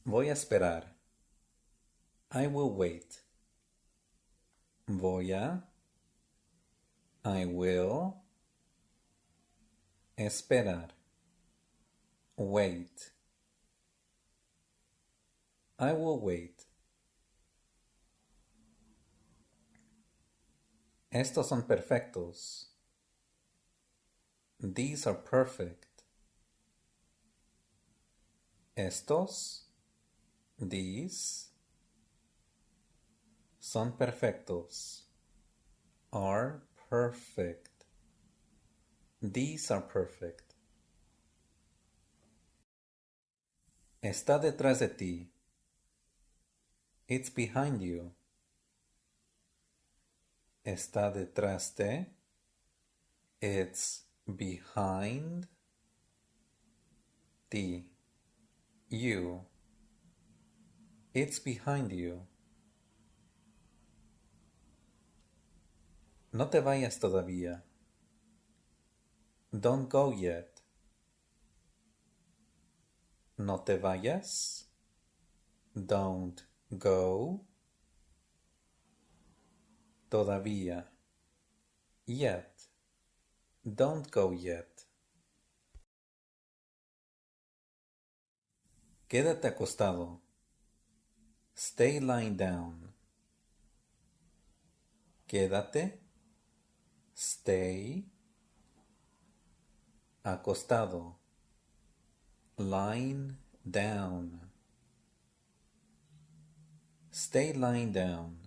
Voy a esperar. I will wait. Voy a. I will. Esperar. Wait. I will wait. Estos son perfectos. These are perfect. Estos, these, son perfectos. Are perfect. These are perfect. Está detrás de ti. It's behind you. Está detrás de. It's behind ti. You. It's behind you. No te vayas todavía. Don't go yet. No te vayas. Don't go. Todavía. Yet. Don't go yet. Quédate acostado. Stay lying down. Quédate. Stay. Acostado. Lying down. Stay lying down.